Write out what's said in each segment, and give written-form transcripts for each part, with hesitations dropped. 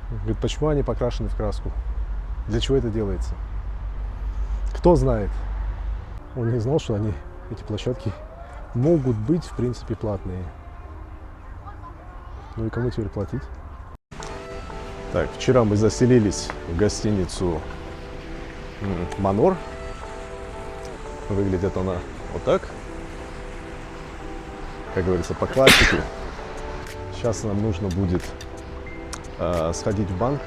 Говорит, почему они покрашены в краску? Для чего это делается? Кто знает? Он не знал, что эти площадки могут быть, в принципе, платные. Ну и кому теперь платить? Так, вчера мы заселились в гостиницу Манор. Выглядит она вот так. Как говорится, по классике. Сейчас нам нужно будет сходить в банк,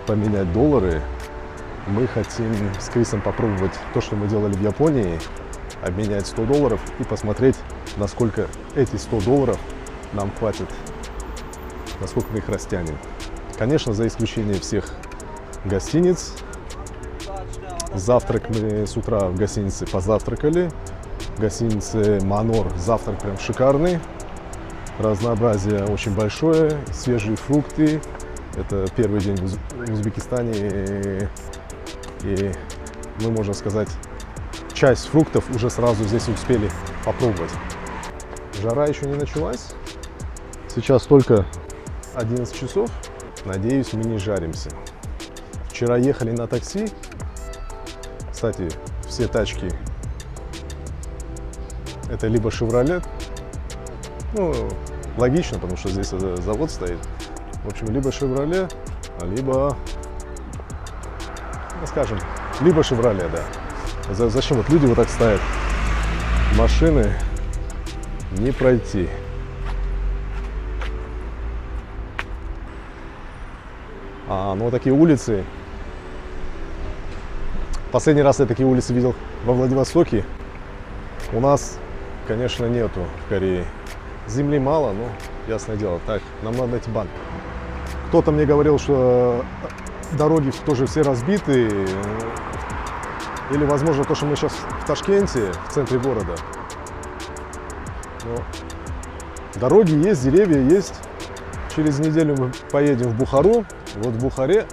поменять доллары. Мы хотим с Крисом попробовать то, что мы делали в Японии, обменять $100 и посмотреть, насколько эти $100 нам хватит, насколько мы их растянем. Конечно, за исключением всех гостиниц. Завтрак мы с утра в гостинице позавтракали. В гостинице Манор завтрак прям шикарный. Разнообразие очень большое, свежие фрукты. Это первый день в Узбекистане. И мы, можно сказать, часть фруктов уже сразу здесь успели попробовать. Жара еще не началась. Сейчас только 11 часов. Надеюсь, мы не жаримся. Вчера ехали на такси. Кстати, все тачки это либо Chevrolet, ну, логично, потому что здесь завод стоит. В общем, либо Chevrolet, либо, ну, скажем, либо Chevrolet, да. Зачем вот люди вот так ставят? Машины не пройти. Ну вот такие улицы. Последний раз я такие улицы видел во Владивостоке. У нас, конечно, нету в Корее. Земли мало, но ясное дело. Так, нам надо найти банк. Кто-то мне говорил, что дороги тоже все разбиты. Или, возможно, то, что мы сейчас в Ташкенте, в центре города. Но дороги есть, деревья есть. Через неделю мы поедем в Бухару. Вот в Бухаре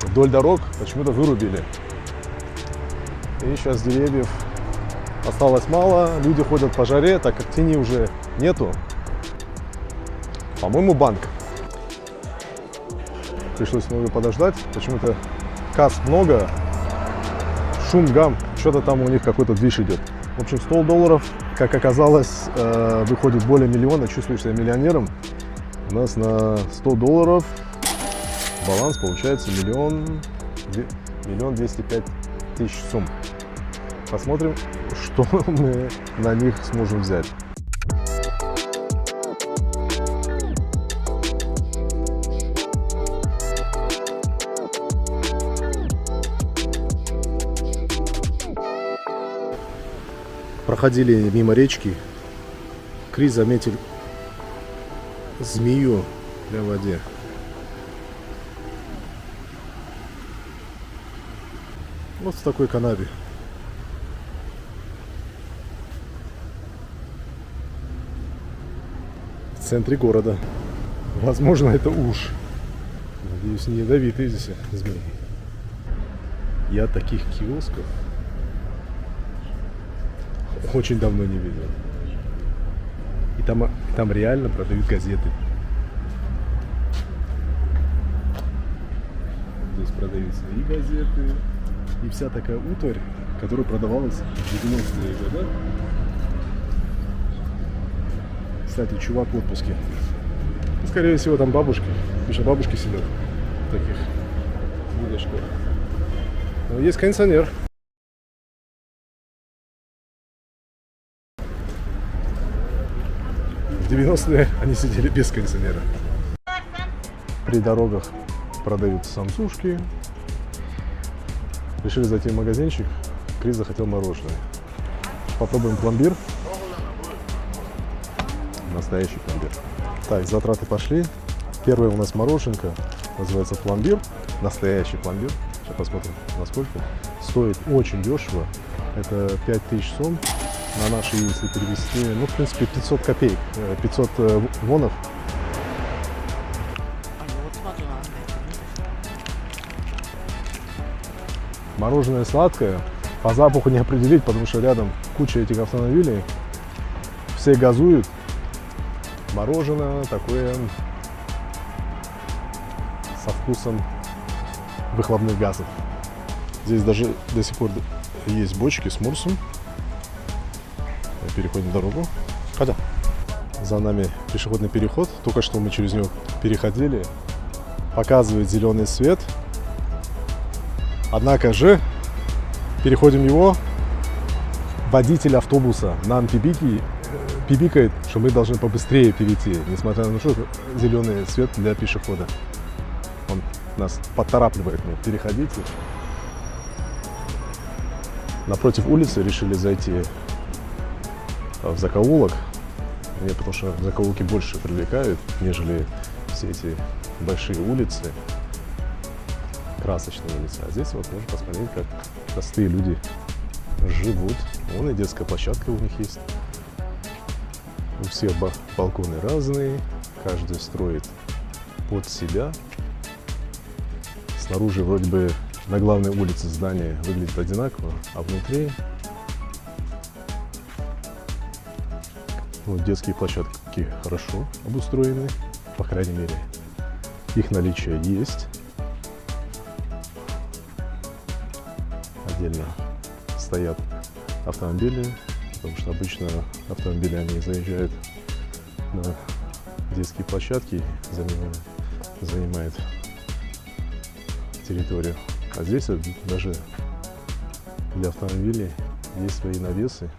вдоль дорог почему-то вырубили. И сейчас деревьев осталось мало. Люди ходят по жаре, так как тени уже нету. По-моему, банк. Пришлось много подождать. Почему-то касс много. Шум, гам. Что-то там у них какой-то движ идет. В общем, $100, как оказалось, выходит более миллиона. Чувствуешь себя миллионером. У нас на $100 баланс получается миллион 205 тысяч сумм. Посмотрим, что мы на них сможем взять. Проходили мимо речки. Крис заметил змею в воде. Вот в такой канаве. В центре города. Возможно, это уж. Надеюсь, не ядовитые здесь змеи. Я таких киосков очень давно не видел. И там реально продают газеты. Здесь продаются и газеты, и вся такая утварь, которая продавалась в 90-е годы. Кстати, чувак в отпуске. Ну, скорее всего, там бабушки. Потому что бабушки сидят в таких будочках. Но есть кондиционер. В 90-е они сидели без кондиционера. При дорогах продают самсушки. Решили зайти в магазинчик. Крис захотел мороженое. Попробуем пломбир. Настоящий пломбир. Так, затраты пошли. Первое у нас мороженка. Называется пломбир. Настоящий пломбир. Сейчас посмотрим, насколько. Стоит очень дешево. Это 5000 сом. На наши, если перевести, ну, в принципе, 500 копеек. 500 вонов. Мороженое сладкое. По запаху не определить, потому что рядом куча этих автомобилей. Все газуют. Мороженое такое со вкусом выхлопных газов. Здесь даже до сих пор есть бочки с морсом. Переходим дорогу. Хотя за нами пешеходный переход. Только что мы через него переходили. Показывает зеленый свет. Однако же переходим его. Водитель автобуса нам пибикает, что мы должны побыстрее перейти, несмотря на то, что зеленый свет для пешехода. Он нас поторапливает, переходите. Напротив улицы решили зайти в закоулок. Мне потому что закоулки больше привлекают, нежели все эти большие улицы, красочные улицы. А здесь вот можно посмотреть, как простые люди живут. Вон и детская площадка у них есть. У всех балконы разные, каждый строит под себя. Снаружи вроде бы на главной улице здание выглядит одинаково, а внутри детские площадки хорошо обустроены, по крайней мере, их наличие есть. Отдельно стоят автомобили, потому что обычно автомобили они заезжают на детские площадки, занимают территорию. А здесь даже для автомобилей есть свои навесы,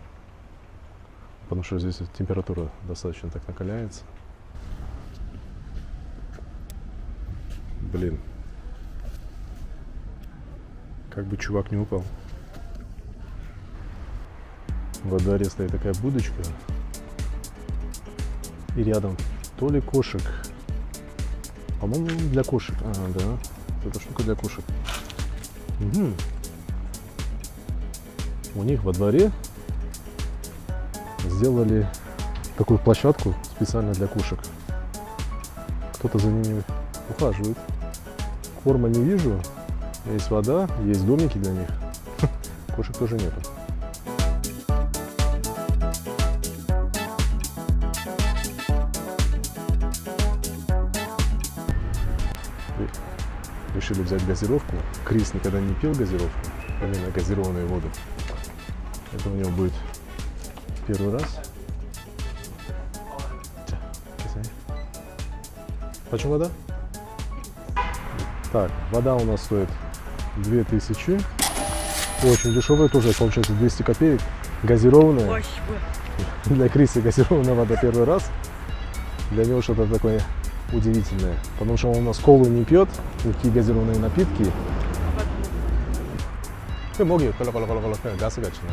потому что здесь температура достаточно так накаляется. Блин, как бы чувак не упал. Во дворе стоит такая будочка, и рядом то ли кошек, по-моему, для кошек. Ага, да, эта штука для кошек. Угу. У них во дворе сделали такую площадку специально для кошек. Кто-то за ними ухаживает. Корма не вижу, есть вода, есть домики для них. Кошек тоже нету. Решили взять газировку. Крис никогда не пил газировку, именно газированную воду. Это у него будет первый раз. Почем вода? Так, вода у нас стоит 2000. Очень дешевая, тоже получается 200 копеек. Газированная. Для Криса газированная вода первый раз. Для него что-то такое удивительное, потому что он у нас колу не пьет, никакие газированные напитки. 목이 컬럭컬럭컬럭 가스가 치네.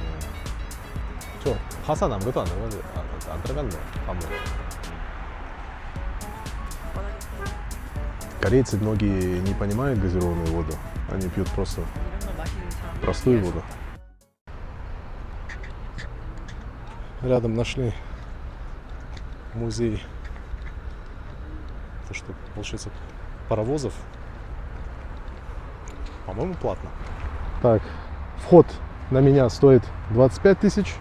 저 화산 아무것도 안 들어가지 안 들어갔네. 밥 먹어. Корейцы многие не понимают газированную воду, они пьют просто простую воду. Рядом нашли музей. Это что, получается, паровозов. По-моему, платно. Так, вход на меня стоит 25 тысяч.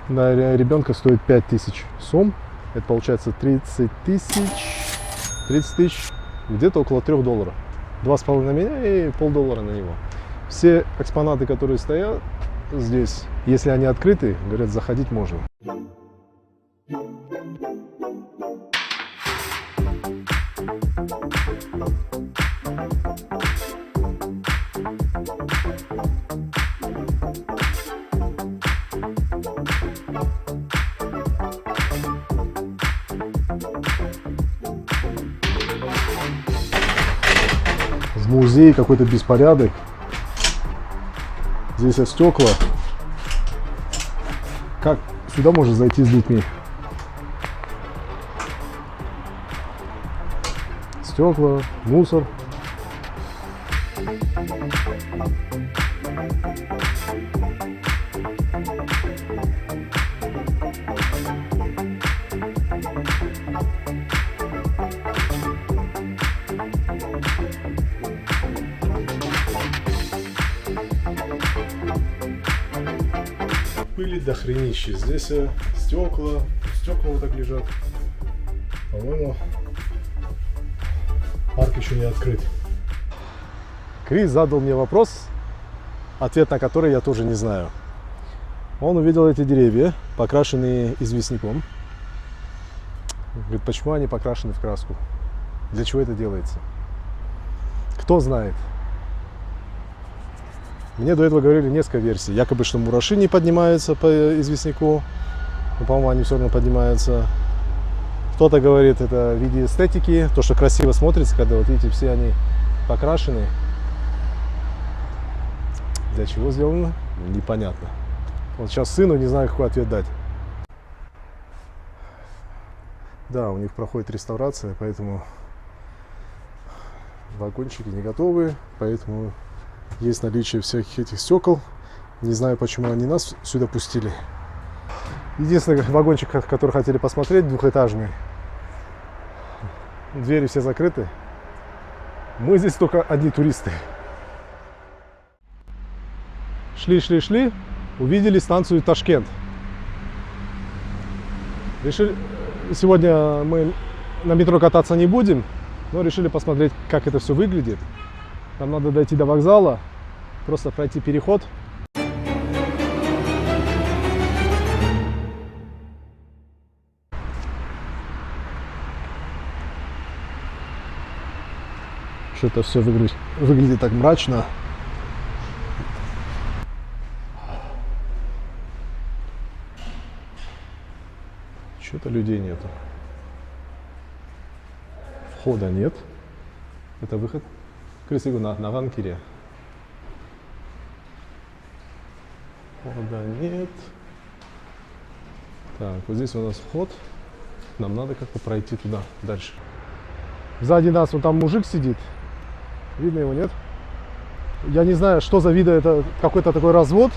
На ребенка стоит 5 тысяч сом. Это получается 30 тысяч, где-то около $3. 2,5 на меня и $0,5 на него. Все экспонаты, которые стоят здесь, если они открыты, говорят, заходить можно. В музее какой-то беспорядок. Здесь стекла. Как сюда можно зайти с детьми? Стекла, мусор. Пыли до хренища. Здесь стекла вот так лежат. По-моему, парк еще не открыт. Крис задал мне вопрос, ответ на который я тоже не знаю. Он увидел эти деревья, покрашенные известняком. Говорит, почему они покрашены в краску? Для чего это делается? Кто знает? Мне до этого говорили несколько версий. Якобы, что мураши не поднимаются по известняку. Но, по-моему, они все равно поднимаются. Кто-то говорит, это в виде эстетики. То, что красиво смотрится, когда вот видите, все они покрашены. Для чего сделано? Непонятно. Вот сейчас сыну не знаю, какой ответ дать. Да, у них проходит реставрация, поэтому вагончики не готовы, поэтому есть наличие всяких этих стекол. Не знаю, почему они нас сюда пустили. Единственный вагончик, который хотели посмотреть, двухэтажный. Двери все закрыты. Мы здесь только одни туристы. Шли, увидели станцию Ташкент. Решили, сегодня мы на метро кататься не будем, но решили посмотреть, как это все выглядит. Нам надо дойти до вокзала, просто пройти переход. Что-то все выглядит так мрачно. Что-то людей нету. Входа нет. Это выход. Красиво на Ванкире. Входа нет. Так, вот здесь у нас вход. Нам надо как-то пройти туда, дальше. Сзади нас вот там мужик сидит. Видно его, нет? Я не знаю, что за вида, это какой-то такой развод.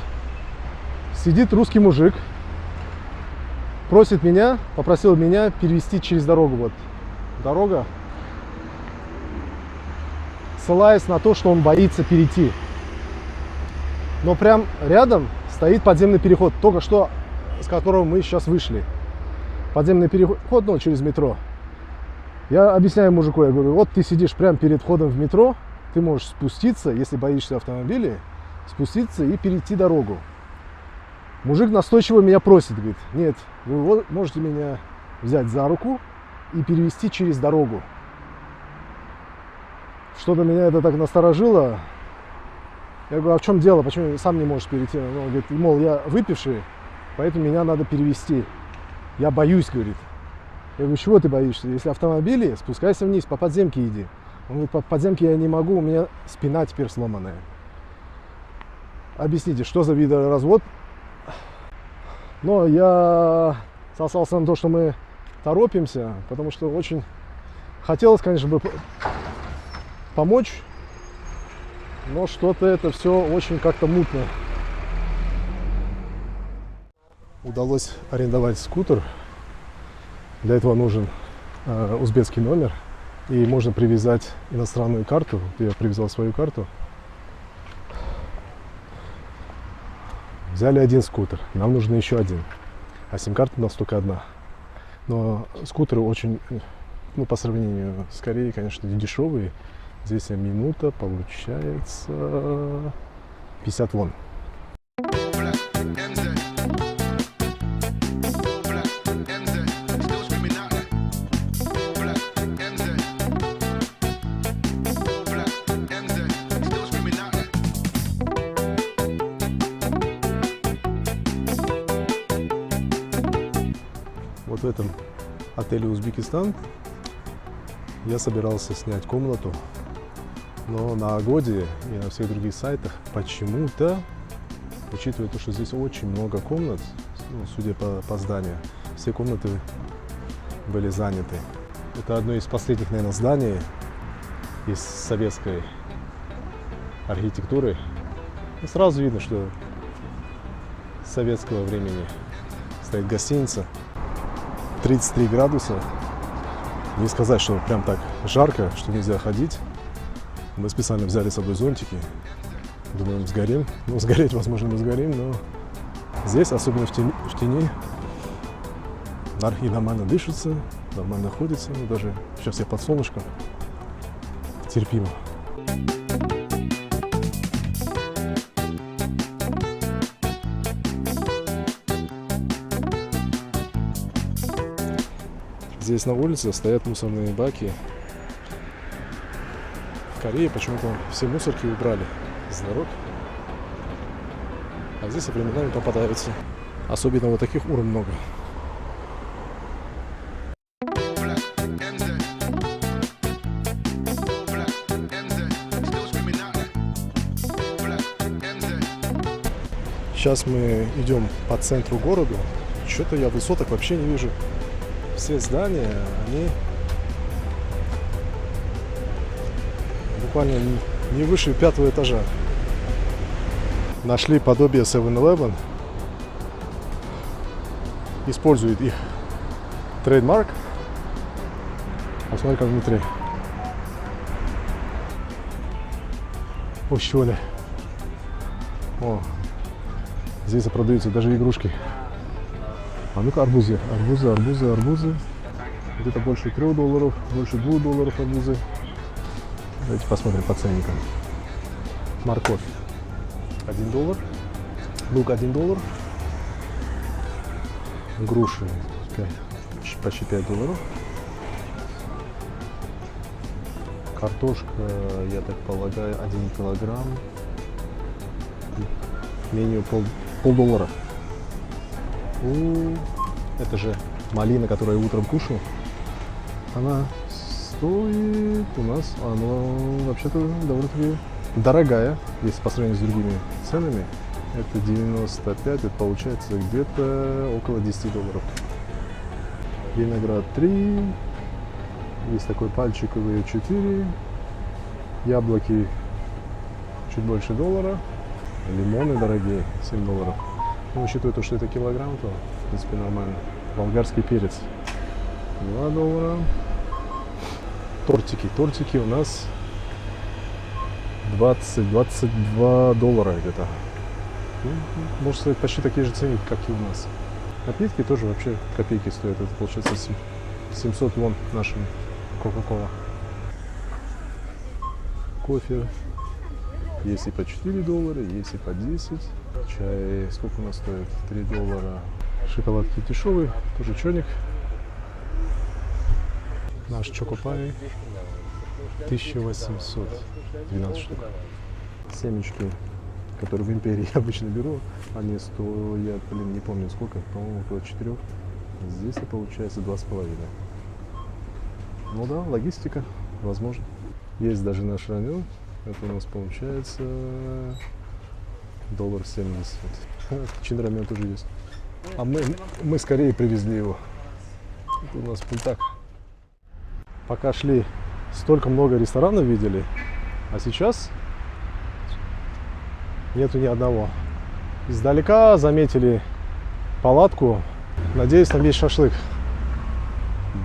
Сидит русский мужик. Просит меня, попросил меня перевести через дорогу. Вот дорога. Ссылаясь на то, что он боится перейти. Но прям рядом стоит подземный переход, только что с которого мы сейчас вышли. Подземный переход, ну, через метро. Я объясняю мужику, я говорю, вот ты сидишь прямо перед входом в метро, ты можешь спуститься, если боишься автомобилей, спуститься и перейти дорогу. Мужик настойчиво меня просит, говорит, нет, вы можете меня взять за руку и перевести через дорогу. Что-то меня это так насторожило. Я говорю, а в чем дело, почему сам не можешь перейти? Он говорит, мол, я выпивший, поэтому меня надо перевести. Я боюсь, говорит. Я говорю, чего ты боишься? Если автомобили, спускайся вниз, по подземке иди. Он говорит, по подземке я не могу, у меня спина теперь сломанная. Объясните, что за видоразвод? Но я сослался на то, что мы торопимся, потому что очень хотелось, конечно, бы помочь, но что-то это все очень как-то мутно. Удалось арендовать скутер. Для этого нужен узбекский номер, и можно привязать иностранную карту. Я привязал свою карту. Взяли один скутер, нам нужно еще один, а сим-карта у нас только одна. Но скутеры очень, ну, по сравнению с Кореей, конечно, дешевые. Здесь минута получается 50 вон. Вот в этом отеле «Узбекистан» я собирался снять комнату, но на Агоде и на всех других сайтах почему-то, учитывая то, что здесь очень много комнат, ну, судя по зданию, все комнаты были заняты. Это одно из последних, наверное, зданий из советской архитектуры. И сразу видно, что с советского времени стоит гостиница. 33 градуса. Не сказать, что прям так жарко, что нельзя ходить. Мы специально взяли с собой зонтики. Думаем, сгорим. Ну, сгореть, возможно, мы сгорим, но здесь, особенно в тени, и нормально дышится, нормально ходится. Ну, даже сейчас я под солнышком. терпимо. Здесь на улице стоят мусорные баки. В Корее почему-то все мусорки убрали с дорог. А здесь временами попадаются. Особенно вот таких урн много. Сейчас мы идем по центру города. Что-то я высоток вообще не вижу. Все здания, они буквально не выше 5-го этажа. Нашли подобие 7-Eleven. Используют их трейдмарк. Посмотри, как внутри. О, что ли. О, здесь продаются даже игрушки. А ну-ка, арбузы. Где-то больше $3, больше $2 арбузы. Давайте посмотрим по ценникам. Морковь $1, лук $1, груши почти $5, картошка, я так полагаю, 1 килограмм, менее $0,5. Это же малина, которую я утром кушал. Она стоит у нас, она вообще-то довольно-таки дорогая, если по сравнению с другими ценами. Это 95, это получается где-то около $10. Виноград 3, есть такой пальчиковый 4, яблоки чуть больше $1, лимоны дорогие $7. Ну, учитывая то, что это килограмм, то в принципе нормально. Болгарский перец $2. Тортики у нас $20-22 где-то. Ну, можно сказать, почти такие же цены, как и у нас. Напитки тоже вообще копейки стоят. Это получается 700 вон нашим Кока-Кола. Кофе есть и по $4, есть и по 10. Чай сколько у нас стоит? $3. Шоколадки дешевые, тоже чоник. Наш чокопай 1800, 12 штук. Семечки, которые в Империи я обычно беру, они стоят, не помню сколько, по-моему, около 4. Здесь это получается 2,5. Ну да, логистика, возможно. Есть даже наш рамен, это у нас получается $1.70. Чин-рамен тоже есть. А мы скорее привезли его. Это у нас пультак. Пока шли, столько много ресторанов видели, а сейчас нету ни одного. Издалека заметили палатку. Надеюсь, там есть шашлык.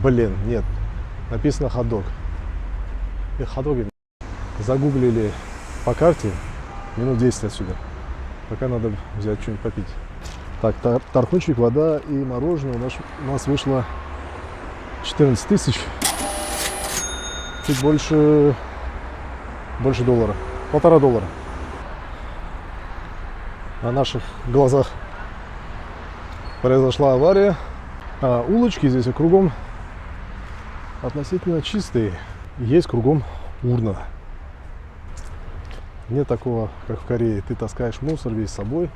Блин, нет. Написано хот-дог. И хот-доги загуглили по карте минут 10 отсюда. Пока надо взять что-нибудь попить. Так, тархунчик, вода и мороженое у нас вышло 14 тысяч. Чуть больше $1. $1,5. На наших глазах произошла авария. А улочки здесь кругом относительно чистые. Есть кругом урна. Нет такого, как в Корее. Ты таскаешь мусор весь с собой,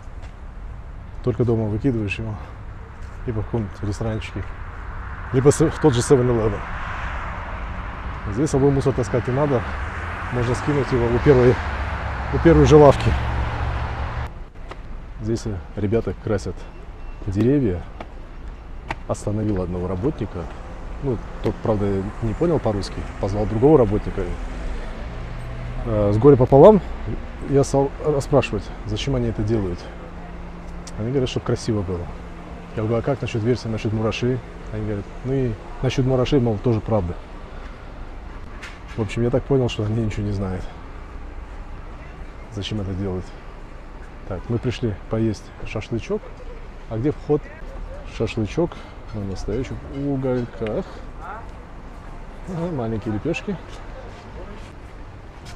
только дома выкидываешь его, либо в каком-нибудь ресторанчике, либо в тот же 7-Eleven. Здесь с собой мусор таскать не надо. Можно скинуть его у первой же лавки. Здесь ребята красят деревья. Остановил одного работника. Ну, тот, правда, не понял по-русски. Позвал другого работника. С горя пополам я стал расспрашивать, зачем они это делают. Они говорят, чтобы красиво было. Я говорю, а как насчет версии, насчет мурашей? Они говорят, ну и насчет мурашей, мол, тоже правда. В общем, я так понял, что они ничего не знают. Зачем это делать? Так, мы пришли поесть шашлычок. А где вход? Шашлычок на настоящих угольках. Ага, маленькие лепешки.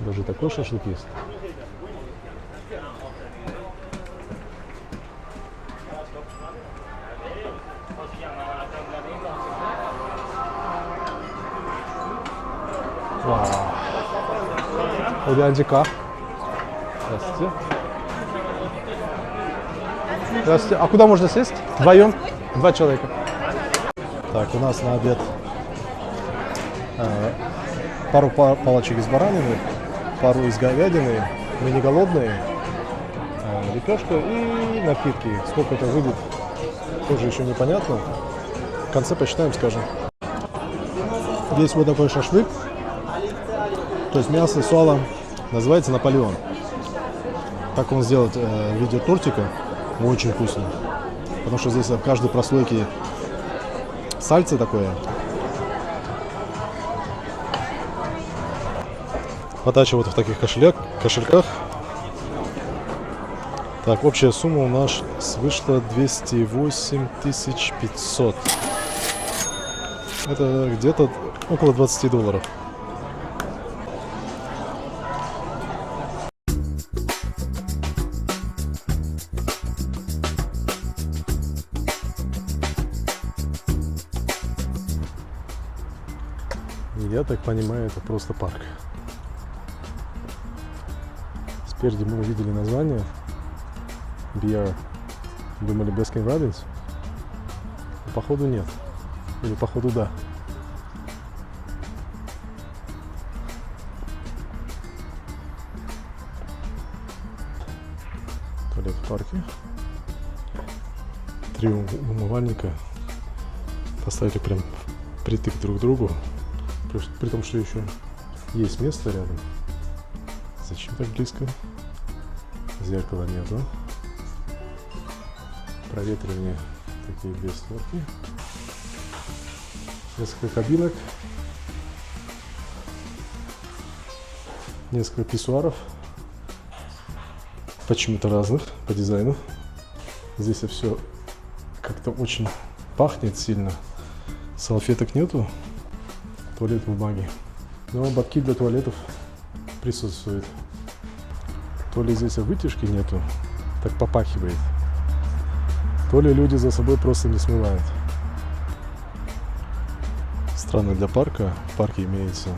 Даже такой шашлык есть. Вау. 어디 앉을까? Здравствуйте. Здравствуйте. А куда можно сесть? Вдвоем? 2 человека. Так, у нас на обед пару палочек из баранины, пару из говядины. Мы не голодные. Лепешка и напитки. Сколько это выйдет, тоже еще непонятно. В конце посчитаем, скажем. Есть вот такой шашлык. То есть мясо с салом. Называется Наполеон. Так он сделан в виде тортика. Очень вкусно. Потому что здесь в каждой прослойке сальце такое. Подача вот в таких кошельках. Так, общая сумма у нас вышла 208 500. Это где-то около $20. Я так понимаю, это просто парк. Спереди мы увидели название BR. Думали Baskin Robbins. Но походу нет. Или походу да. Туалет в парке. 3 умывальника поставили прям притык друг к другу. При том, что еще есть место рядом. Зачем так близко? Зеркала нету. Проветривание, такие 2 створки. Несколько кабинок. Несколько писсуаров. Почему-то разных по дизайну. Здесь все как-то очень пахнет сильно. Салфеток нету. Туалет бумаги. Но ободки для туалетов присутствуют. То ли здесь вытяжки нету, так попахивает. То ли люди за собой просто не смывают. Странно для парка. В парке имеется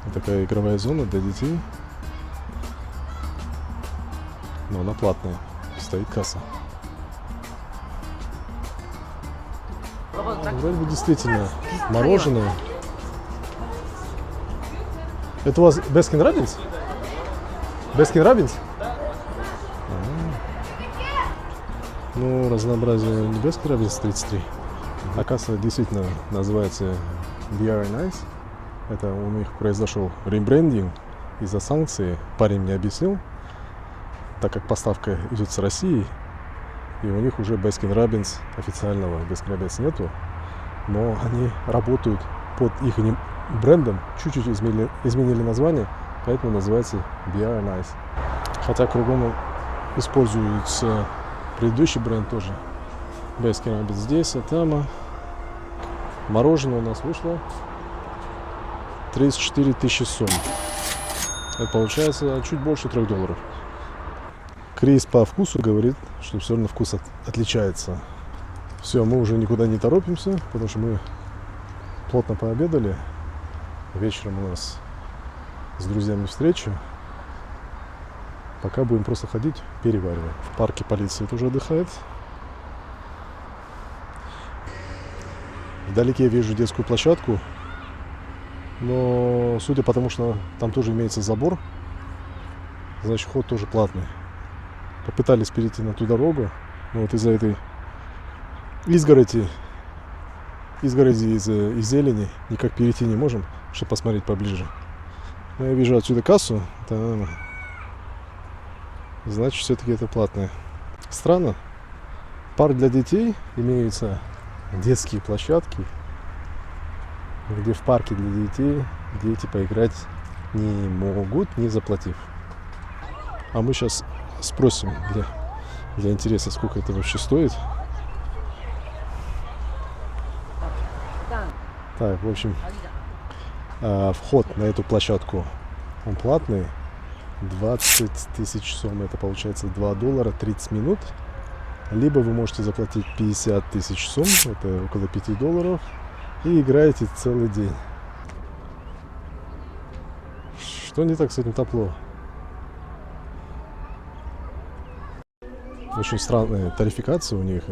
вот такая игровая зона для детей. Но она платная. Стоит касса. Вроде бы действительно мороженое. Это у вас Baskin Robbins? Baskin Robbins? Ну, разнообразие не Baskin Robbins 33. А касса действительно называется BR Nice. Это у них произошел ребрендинг из-за санкций. Парень мне объяснил, так как поставка идет с России, и у них уже Baskin Robbins официального Baskin Robbins нету. Но они работают под их брендом, чуть-чуть изменили название, поэтому называется BR Nice. Хотя кругом используется предыдущий бренд тоже. Baskin Robbins здесь, а там. Мороженое у нас вышло 34 тысячи сом. Это получается чуть больше $3. Крис по вкусу говорит, что все равно вкус отличается. Все, мы уже никуда не торопимся, потому что мы плотно пообедали. Вечером у нас с друзьями встреча. Пока будем просто ходить, переваривать. В парке полиция тоже отдыхает. Вдалеке вижу детскую площадку. Но судя по тому, что там тоже имеется забор, значит вход тоже платный. Попытались перейти на ту дорогу, но вот из-за этой изгороди из зелени никак перейти не можем, чтобы посмотреть поближе. Но я вижу отсюда кассу, там, значит все-таки это платное. Странно. Парк для детей, имеются детские площадки, где в парке для детей дети поиграть не могут, не заплатив. А мы сейчас спросим для интереса, сколько это вообще стоит. Так, в общем, вход на эту площадку Он платный. 20 тысяч сом, это получается $2 30 минут. Либо вы можете заплатить 50 тысяч сом, это около $5, и играете целый день. Что не так с этим табло? Очень странная тарификация у них.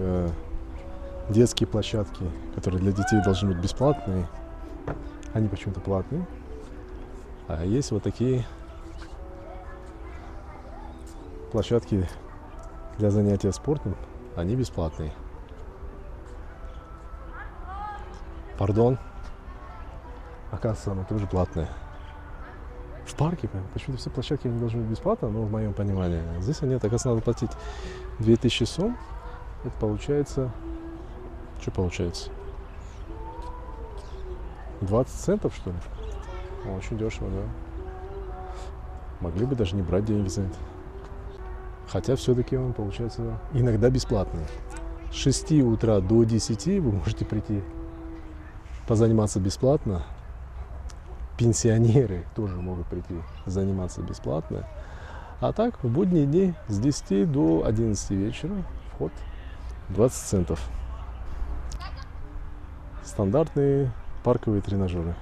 Детские площадки, которые для детей должны быть бесплатные, они почему-то платные. А есть вот такие площадки для занятия спортом, они бесплатные. Пардон. Оказывается, она тоже платная. В парке почему-то все площадки они должны быть бесплатно, но в моем понимании. Здесь нет, оказывается, надо платить 2000 сом. Это получается... Что получается? 20 центов, что ли? Очень дешево, да. Могли бы даже не брать деньги за это. Хотя все-таки он, получается, иногда бесплатный. С 6 утра до 10 вы можете прийти позаниматься бесплатно. Пенсионеры тоже могут прийти заниматься бесплатно. А так, в будние дни с 10 до 11 вечера вход 20 центов. Стандартные парковые тренажеры.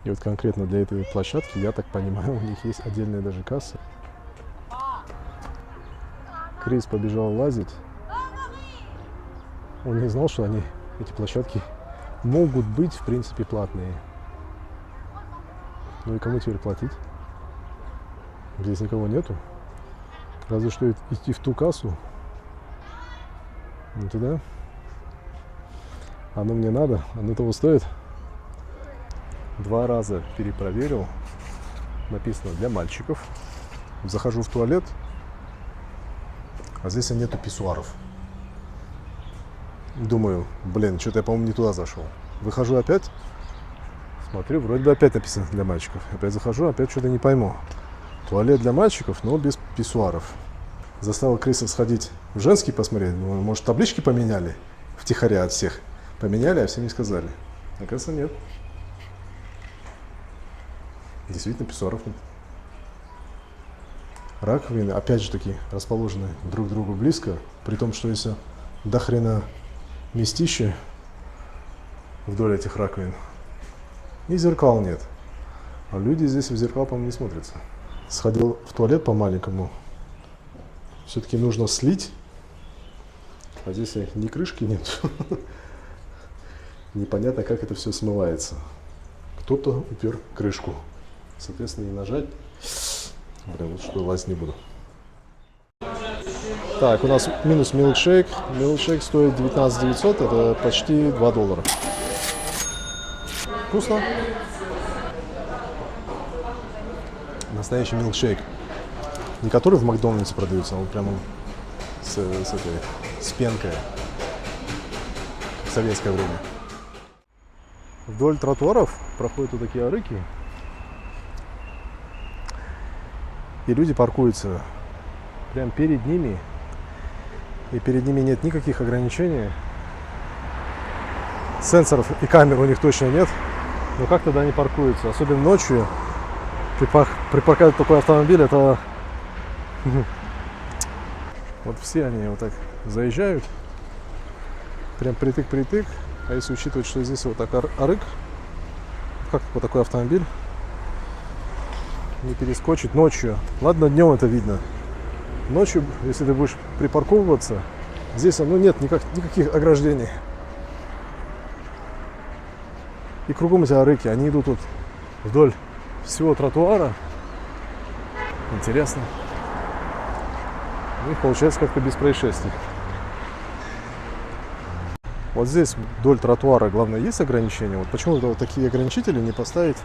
И вот конкретно для этой площадки, я так понимаю, у них есть отдельная даже касса. Крис побежал лазить. Он не знал, что эти площадки могут быть, в принципе, платные. Ну и кому теперь платить? Здесь никого нету. Разве что идти в ту кассу. Ну туда. Оно мне надо, оно того стоит. 2 раза перепроверил. Написано для мальчиков. Захожу в туалет, а здесь нету писсуаров. Думаю, блин, что-то я, по-моему, не туда зашел. Выхожу опять, смотрю, вроде бы опять написано для мальчиков. Опять захожу, опять что-то не пойму. Туалет для мальчиков, но без писсуаров. Заставил Криса сходить в женский посмотреть. Думаю, может, таблички поменяли втихаря от всех. Поменяли, а всем не сказали. Оказывается, нет. Действительно, писсуаров нет. Раковины, опять же таки, расположены друг к другу близко. При том, что если до хрена местище вдоль этих раковин. И зеркал нет. А люди здесь в зеркал, по-моему, не смотрятся. Сходил в туалет по-маленькому. Все-таки нужно слить. А здесь ни крышки нет. Непонятно, как это все смывается. Кто-то упер крышку. Соответственно, не нажать. Блин, вот что, лазить не буду. Так, у нас минус милкшейк. Милкшейк стоит 19 900, это почти $2. Вкусно. Настоящий милкшейк. Не который в Макдональдсе продается, а вот прямо с пенкой. В советское время. Вдоль тротуаров проходят вот такие арыки. И люди паркуются прямо перед ними. И перед ними нет никаких ограничений. Сенсоров и камер у них точно нет. Но как тогда они паркуются? Особенно ночью. Припарковать такой автомобиль, это... Вот все они вот так заезжают. Прям притык-притык. А если учитывать, что здесь вот так арык, как вот такой автомобиль, не перескочить ночью. Ладно, днем это видно. Ночью, если ты будешь припарковываться, здесь нет никаких ограждений. И кругом эти арыки, они идут вот вдоль всего тротуара. Интересно. У них получается как-то без происшествий. Вот здесь вдоль тротуара, главное, есть ограничения. Вот почему-то вот такие ограничители не поставить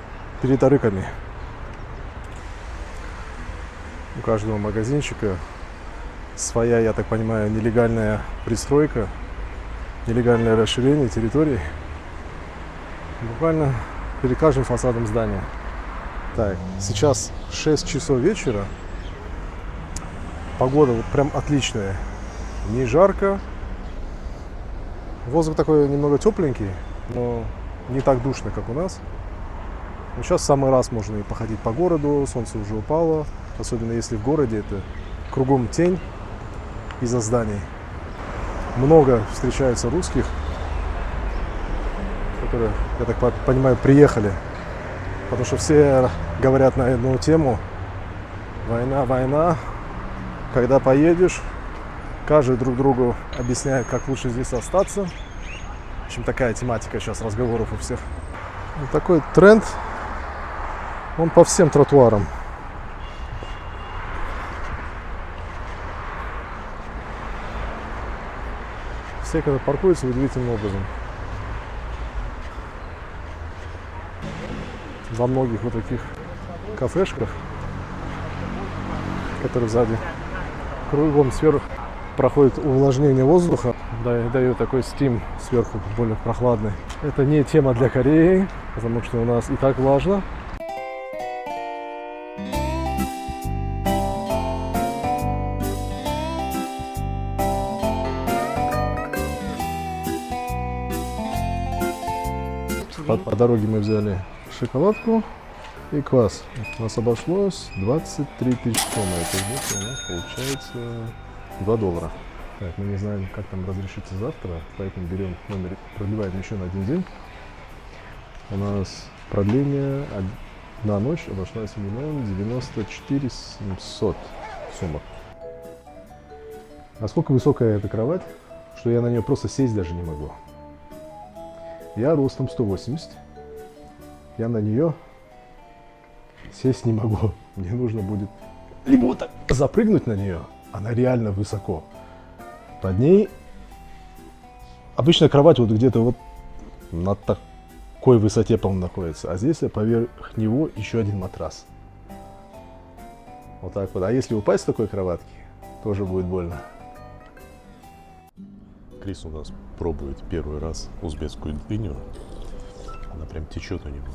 перед арыками. У каждого магазинчика своя, я так понимаю, нелегальная пристройка, нелегальное расширение территории. Буквально перед каждым фасадом здания. Так, сейчас 6 часов вечера. Погода вот прям отличная. Не жарко. Воздух такой немного тепленький, но не так душно, как у нас. Но сейчас в самый раз можно и походить по городу, солнце уже упало. Особенно если в городе это кругом тень из-за зданий. Много встречается русских, которые, я так понимаю, приехали. Потому что все говорят на одну тему. Война, война. Когда поедешь, каждый друг другу объясняет, как лучше здесь остаться. В общем, такая тематика сейчас разговоров у всех. Вот такой тренд, он по всем тротуарам. Все, когда паркуются, удивительным образом. Во многих вот таких кафешках, которые сзади, кругом сверху проходит увлажнение воздуха, дает такой стим сверху, более прохладный. Это не тема для Кореи, потому что у нас и так влажно. По дороге мы взяли шоколадку и квас. У нас обошлось 23 тысячи сомов. Это где-то у нас получается $2. Так, мы не знаем, как там разрешится завтра, поэтому берем номер, продлеваем еще на 1 день. У нас продление на ночь обошлось минимум 94 700 сомов. Насколько высокая эта кровать, что я на нее просто сесть даже не могу. Я ростом 180. Я на нее сесть не могу. Мне нужно будет либо вот так запрыгнуть на нее, она реально высоко. Под ней обычная кровать вот где-то вот на такой высоте, по-моему, находится. А здесь поверх него еще один матрас. Вот так вот. А если упасть с такой кроватки, тоже будет больно. Крис у нас пробует первый раз узбекскую дыню. Она прям течет у него.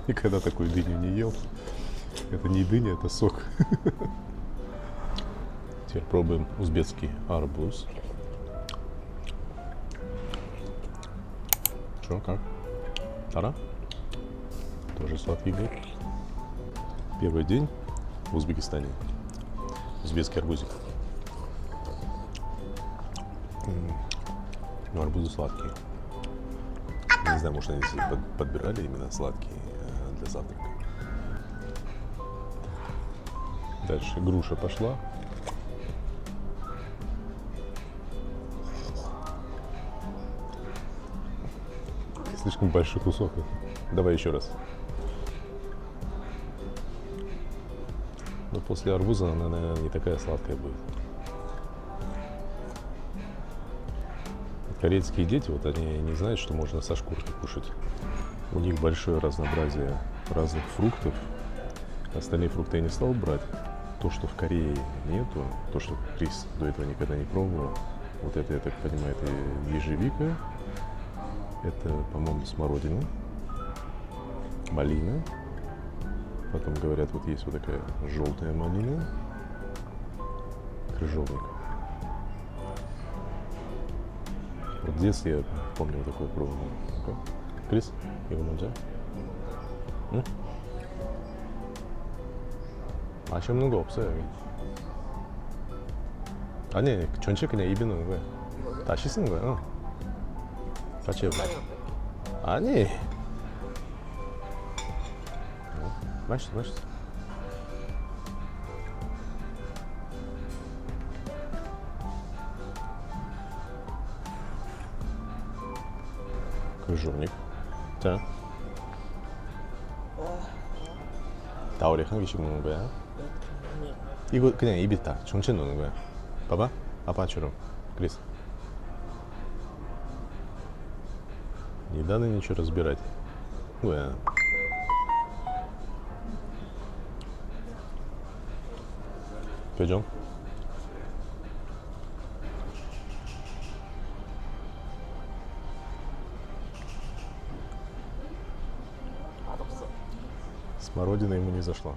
Никогда такую дыню не ел. Это не дыня, это сок. Теперь пробуем узбекский арбуз. Что, как? Тара? Тоже сладкий будет. Первый день в Узбекистане. Узбекский арбузик. Ну, арбузы сладкие. Не знаю, может, они подбирали именно сладкие для завтрака. Дальше груша пошла. Слишком большой кусок. Давай еще раз. Но после арбуза она, наверное, не такая сладкая будет. Корейские дети, вот они не знают, что можно со шкуркой кушать. У них большое разнообразие разных фруктов. Остальные фрукты я не стал брать. То, что в Корее нету, то, что Крис до этого никогда не пробовал. Вот это, я так понимаю, это ежевика. Это, по-моему, смородина. Малина. Потом говорят, вот есть вот такая желтая малина. Крыжовник. В детстве я помню вот такое пробовал. Крис, его нельзя? 맛이 없는 거 없어요 여기. 아니 전체 그냥 입에 넣는 거야. 다 씻는 거야. 같이 해봐. 아니. 맛있어 맛있어. крыжовник. 자. 다오리 한 개씩 넣는 거야. 이거 그냥 입에 다 전체 넣는 거야. 봐봐. 아빠처럼. 그래서. Не надо ничего разбирать. 뭐야. 표정. Смородина ему не зашла.